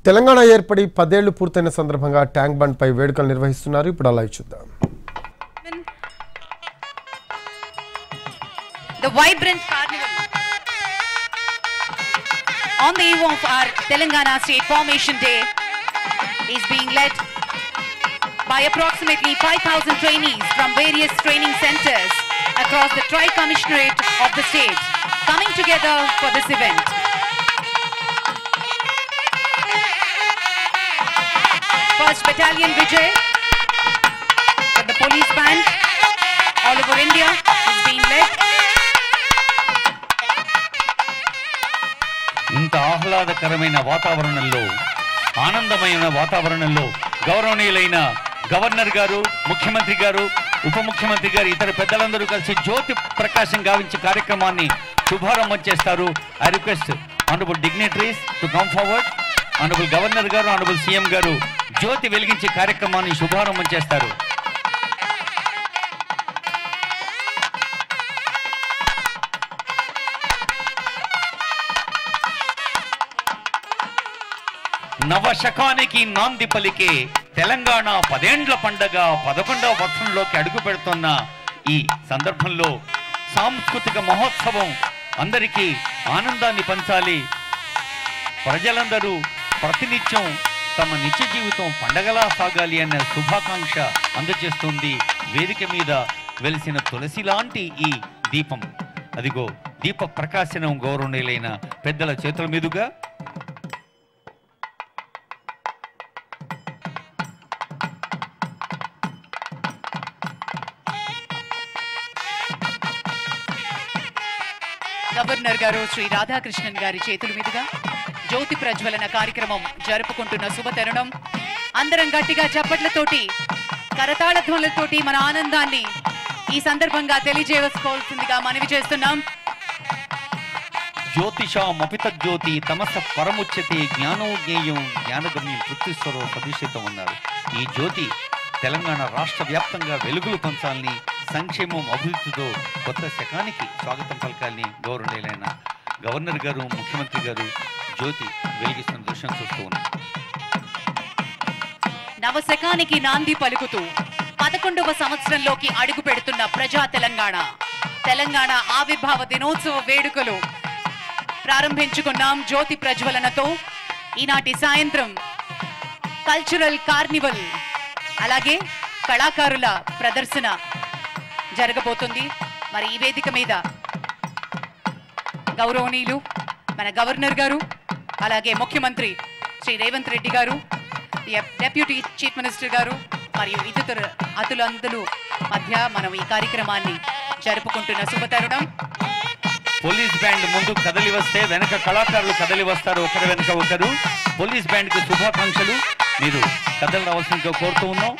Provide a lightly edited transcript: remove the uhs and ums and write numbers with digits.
తెలంగాణ ఏర్పడి 10 ఏళ్లు పూర్తయిన సందర్భంగా ట్యాంక్ బండ్ పై వేడుకలు నిర్వహిస్తున్నారు. ఇప్పుడు అలా చూద్దాం. The vibrant carnival on the eve of our Telangana State Formation Day is being led by approximately 5,000 trainees from various training centers across the Tri-Commissionerate of the state coming together for this event. First Battalion Vijay with the police band all over India is being led. ఇంత ఆహ్లాదకరమైన వాతావరణంలో ఆనందమైన వాతావరణంలో గౌరవనీయులైన governor గారు, ముఖ్యమంత్రి గారు, ఉప ముఖ్యమంత్రి గారు, ఇతర పెద్దలందరూ కలిసి జ్యోతి ప్రకాశం గావించే కార్యక్రమాన్ని శుభారంభం చేస్తారు. I request honourable dignitaries to come forward. Honourable governor గారు, ఆనరబుల్ సీఎం గారు జ్యోతి వెలిగించే కార్యక్రమాన్ని శుభారంభం చేస్తారు. నవశకానికి నాంది పలికే తెలంగాణ 10 ఏండ్ల పండగ 11వ వత్సరంలోకి అడుగు పెడుతున్న ఈ సందర్భంలో సాంస్కృతిక మహోత్సవం అందరికీ ఆనందాన్ని పంచాలి. ప్రజలందరూ ప్రతినిత్యం తమ నిత్య జీవితం పండగలా సాగాలి అన్న శుభాకాంక్ష అందజేస్తుంది. వేదిక మీద వెలిసిన తులసి లాంటి ఈ దీపం, అదిగో దీప ప్రకాశనం గౌరవనీయులైన పెద్దల చేతుల మీదుగా గవర్నర్ గారు శ్రీ రాధాకృష్ణన్ గారి చేతుల మీదుగా జ్యోతి ప్రజ్వలన కార్యక్రమం జరుపుకుంటున్న శుభతరుణం. అందరం గట్టిగా చప్పట్లతోటి, కరతాళ ధ్వనులతోటి మన ఆనందాన్ని ఈ సందర్భంగా తెలియజేసుకోవాల్సిందిగా మనవి చేస్తున్నాం. జ్యోతిషామపిత జ్యోతి తమస పరముచ్యతే జ్ఞానోజ్ఞేయం జ్ఞానగమ్యం పృథ్వీశ్వరో సదృశ్యతం అన్నారు. ఈ జ్యోతి తెలంగాణ రాష్ట్ర వ్యాప్తంగా వెలుగులు పంచాలని, సంక్షేమం అభివృద్ధితో కొత్త శకానికి స్వాగతం పలకాలని గౌరవనీయులైన గవర్నర్ గారు, ముఖ్యమంత్రి గారు జ్యోతి వెలిగిస్తున్న దృశ్యం చూస్తూ ఉన్నారు. నవశకానికి నాంది పలుకుతూ 11వ సంవత్సరంలోకి అడుగు పెడుతున్న ప్రజా తెలంగాణ ఆవిర్భావ దినోత్సవ వేడుకలు ప్రారంభించుకున్నాం జ్యోతి ప్రజ్వలనతో. ఈనాటి సాయంత్రం కల్చరల్ కార్నివల్, అలాగే కళాకారుల ప్రదర్శన జరగబోతుంది. మరి ఈ వేదిక మీద గౌరవనీయులు మన గవర్నర్ గారు, అలాగే ముఖ్యమంత్రి శ్రీ రేవంత్ రెడ్డి గారు, డెప్యూటీ చీఫ్ మినిస్టర్ గారు మరియు ఇతర అతులందరూ మధ్య మనం ఈ కార్యక్రమాన్ని జరుపుకుంటున్న శుభతరుణం. పోలీస్ బ్యాండ్ ముందు కదలి వస్తే వెనక కళాకారులు కదలి వస్తారు, ఒకరి వెనక ఒకరు. పోలీస్ బ్యాండ్ కి శుభాకాంక్షలు. మీరు కదలి రావాల్సిందిగా కోరుతూ ఉన్నాం.